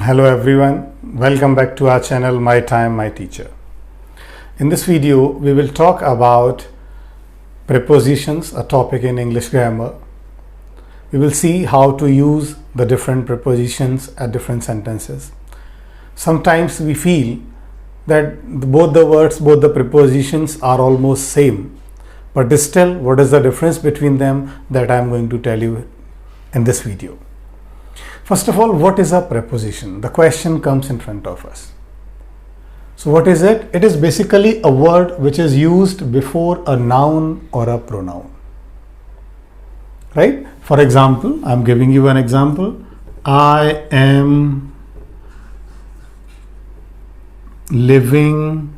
Hello everyone, welcome back to our channel My Time My Teacher. In this video we will talk about prepositions, a topic in English grammar. We will see how to use the different prepositions at different sentences. Sometimes we feel that both the prepositions are almost same, but still what is the difference between them, that I am going to tell you in this video. First of all, what is a preposition? The question comes in front of us. So what is it? It is basically a word which is used before a noun or a pronoun. Right? For example, I am giving you an example. I am living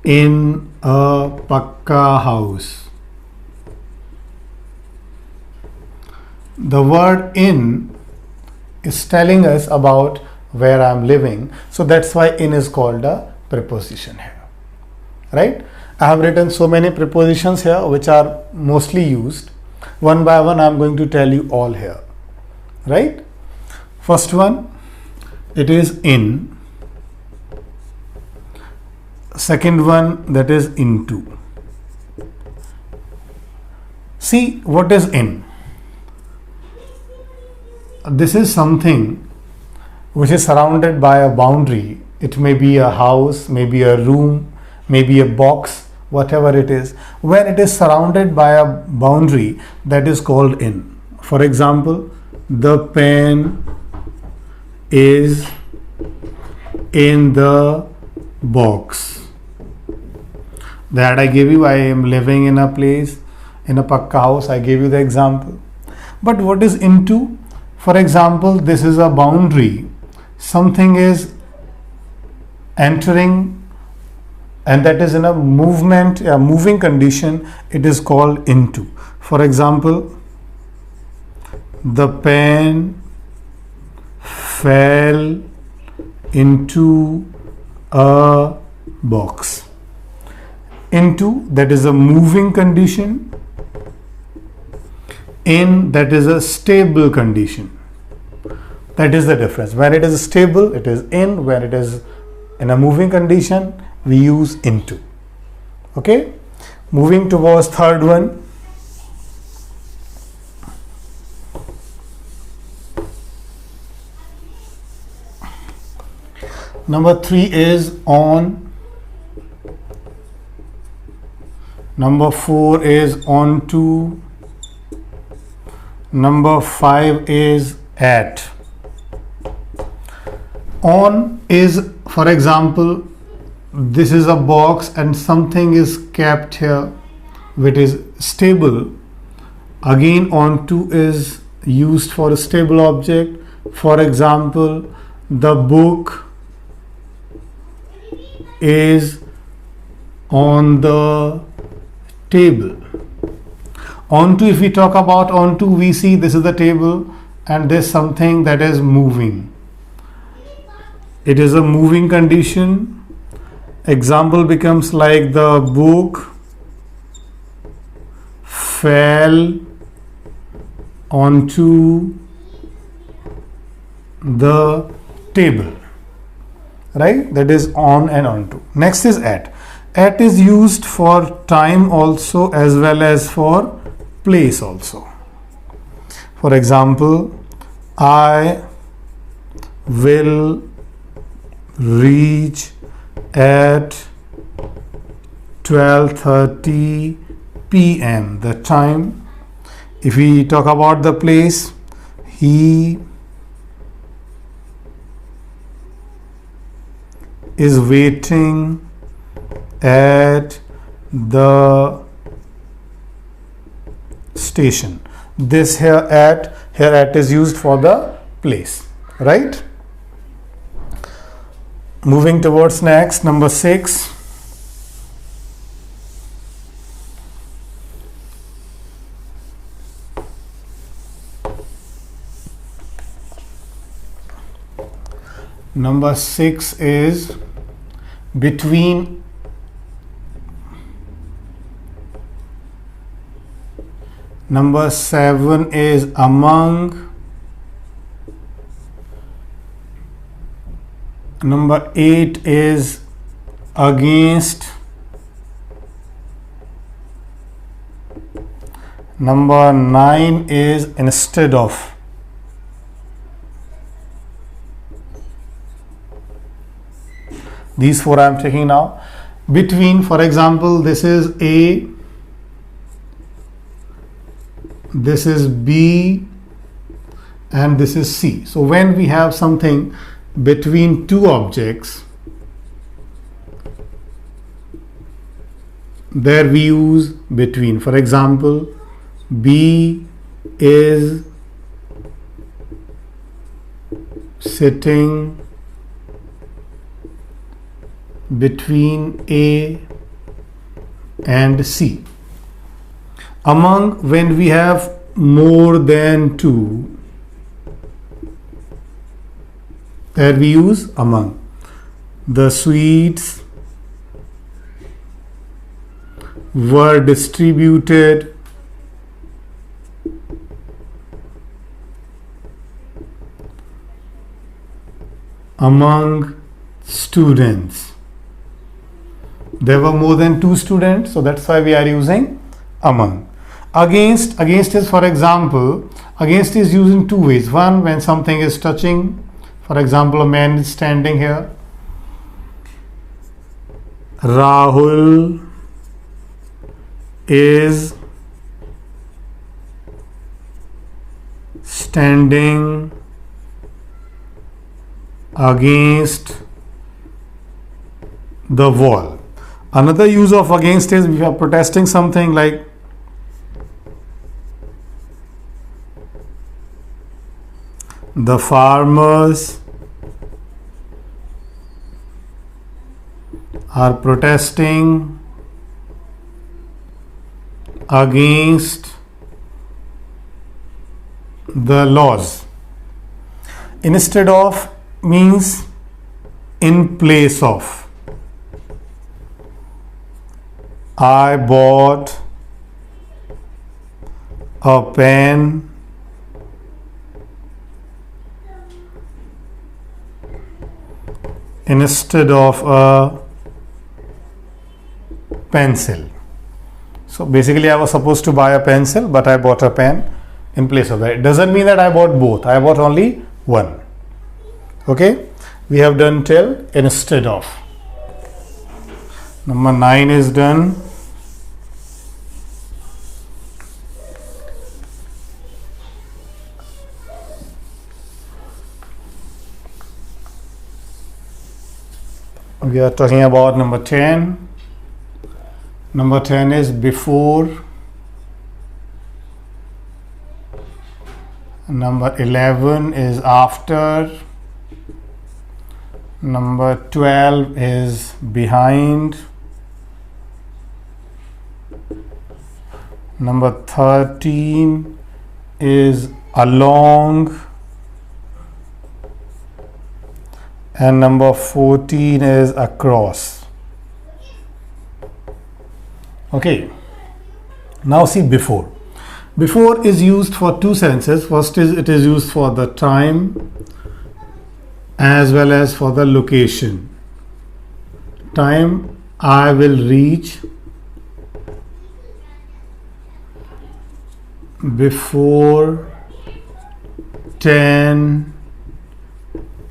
in a pakka house. The word in is telling us about where I am living, so that's why in is called a preposition here. Right? I have written so many prepositions here which are mostly used. One by one I am going to tell you all here. Right? First one, it is in. Second one, that is into. See, what is in? This is something which is surrounded by a boundary. It may be a house, maybe a room, maybe a box, whatever it is. When it is surrounded by a boundary, that is called in. For example, the pen is in the box. That I gave you. I am living in a place, in a pakka house. I gave you the example. But what is into? For example, this is a boundary. Something is entering, and that is in a moving condition. It is called into. For example, the pen fell into a box. Into, that is a moving condition. In, that is a stable condition. That is the difference. When it is stable, it is in. When it is in a moving condition, we use into. Okay? Moving towards third one. Number 3 is on. Number 4 is on to. Number 5 is at. On is, for example, this is a box and something is kept here which is stable. Again, on to is used for a stable object. For example, the book is on the table. Onto, if we talk about onto, we see this is the table and this something that is moving. It is a moving condition. Example becomes like the book fell onto the table. Right? That is on and onto. Next is at. At is used for time also as well as for place also. For example, I will reach at 12:30 p.m. the time. If we talk about the place, he is waiting at the station. This here at is used for the place. Right? Moving towards next, number 6. Number 6 is between Number 7 is among. Number 8 is against. Number 9 is instead of. These 4 I am taking now. Between, for example, this is A, this is B, and this is C. So when we have something between two objects, there we use between. For example, B is sitting between A and C. Among, when we have more than two, there we use among. The sweets were distributed among students. There were more than 2 students, so that's why we are using among. Against is, for example, against is used in 2 ways. One, when something is touching, for example, a man is standing here. Rahul is standing against the wall. Another use of against is we are protesting something, like the farmers are protesting against the laws. Instead of means in place of. I bought a pen instead of a pencil. So basically I was supposed to buy a pencil, but I bought a pen in place of that. It doesn't mean that I bought both. I bought only one. Okay, we have done till instead of. Number 9 is done. We are talking about number 10. Number 10 is before. Number 11 is after. Number 12 is behind. Number 13 is along. And number 14 is across. Okay, now see before. Before is used for 2 senses. First is it is used for the time as well as for the location. Time, I will reach before 10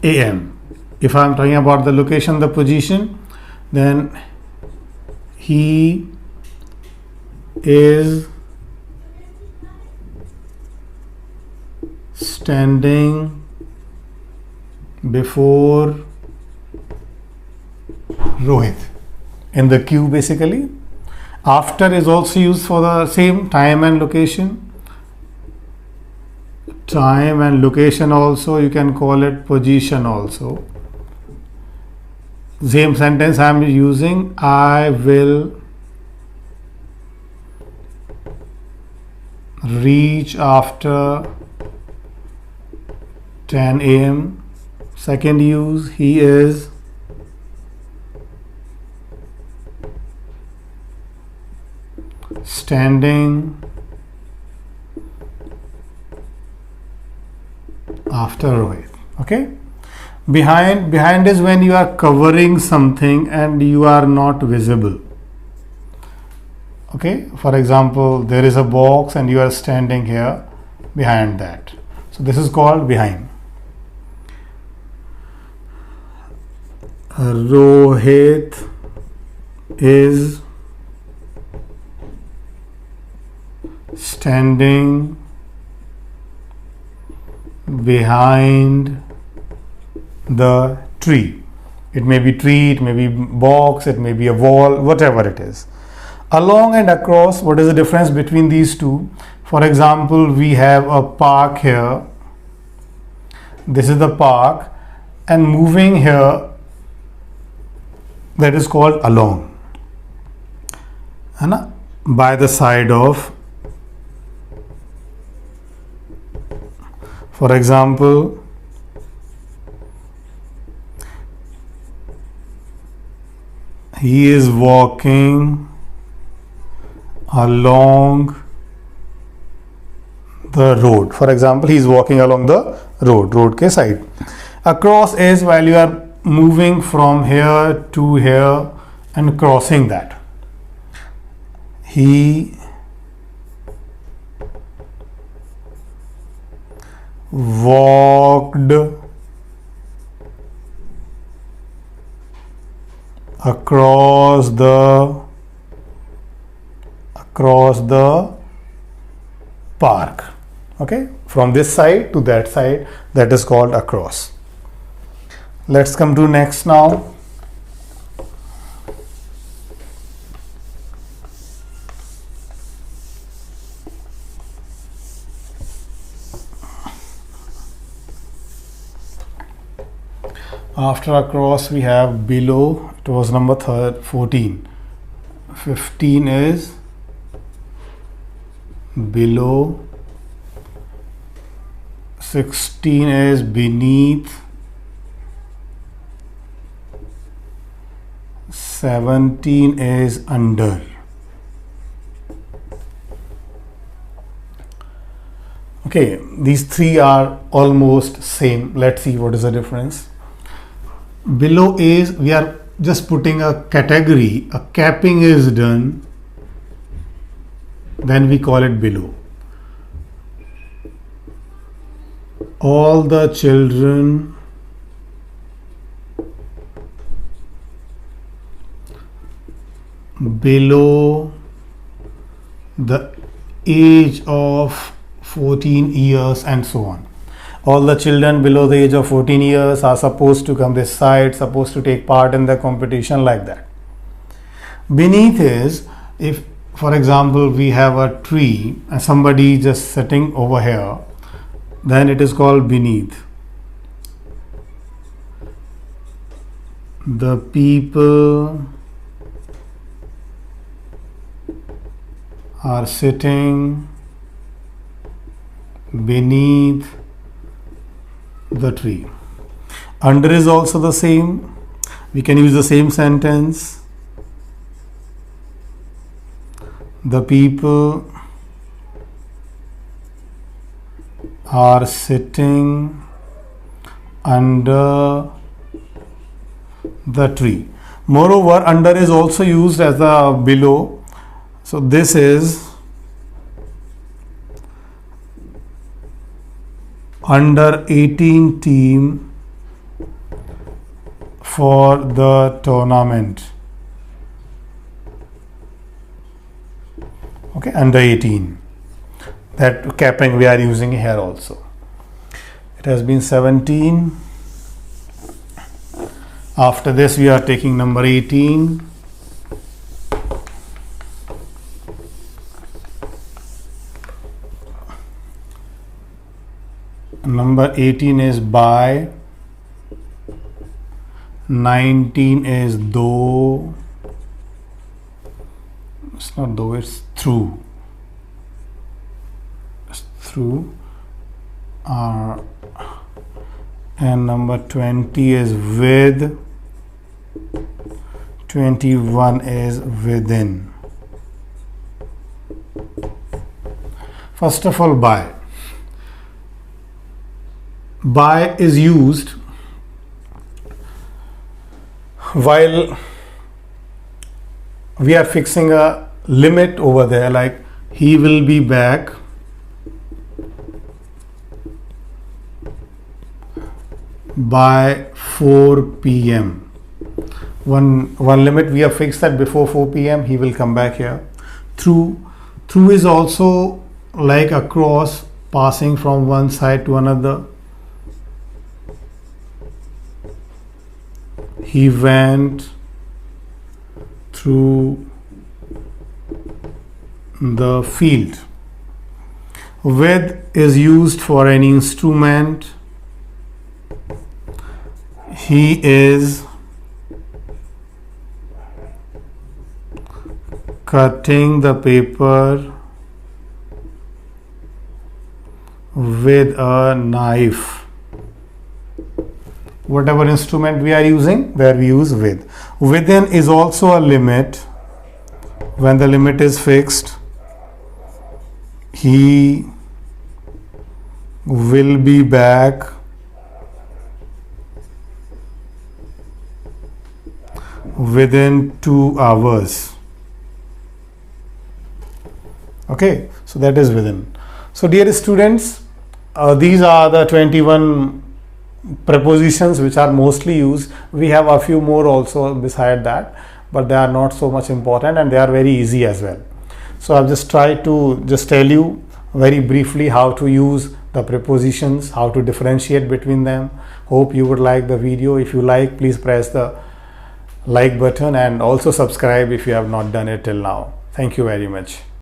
a.m. If I am talking about the location, the position, then he is standing before Rohit in the queue basically. After is also used for the same time and location. Time and location also, you can call it position also. Same sentence I am using, I will reach after 10 a.m. Second use, he is standing after Rohit. Okay. Behind is when you are covering something and you are not visible. Okay. For example, there is a box and you are standing here behind that. So this is called behind. Rohit is standing behind the tree. It may be tree, it may be box, it may be a wall, whatever it is. Along and across, what is the difference between these two? For example, we have a park here. This is the park, and moving here, that is called along. By the side of, for example, he is walking along the road. For example, he is walking along the road ke side. Across is while you are moving from here to here and crossing that. He walked across the park. Okay, from this side to that side, that is called across. Let's come to next now. After across we have below. It was number 14. 15 is below. 16 is beneath. 17 is under. Okay, these three are almost same. Let's see what is the difference. Below is, we are just putting a category, a capping is done, then we call it below. All the children below the age of 14 years and so on. All the children below the age of 14 years are supposed to come this side, supposed to take part in the competition, like that. Beneath is, if for example we have a tree and somebody just sitting over here, then it is called beneath. The people are sitting beneath the tree. Under is also the same. We can use the same sentence. The people are sitting under the tree. Moreover, under is also used as a below. So this is under 18 team for the tournament. Okay, under 18. That capping we are using here also. It has been 17. After this we are taking number 18. Number 18 is by. 19 is though. It's not though, it's through. It's through. And number 20 is with. 21 is within. First of all, by. by is used while we are fixing a limit over there, like he will be back by 4 p.m. One limit we have fixed that before 4 p.m. he will come back here. Through is also like a cross passing from one side to another. He went through the field. With is used for any instrument. He is cutting the paper with a knife. Whatever instrument we are using, there we use with. Within is also a limit. When the limit is fixed, he will be back within 2 hours. Okay, so that is within. So dear students, these are the 21 prepositions which are mostly used. We have a few more also beside that, but they are not so much important and they are very easy as well. So I've just tried to just tell you very briefly how to use the prepositions, how to differentiate between them. Hope you would like the video. If you like, please press the like button and also subscribe if you have not done it till now. Thank you very much.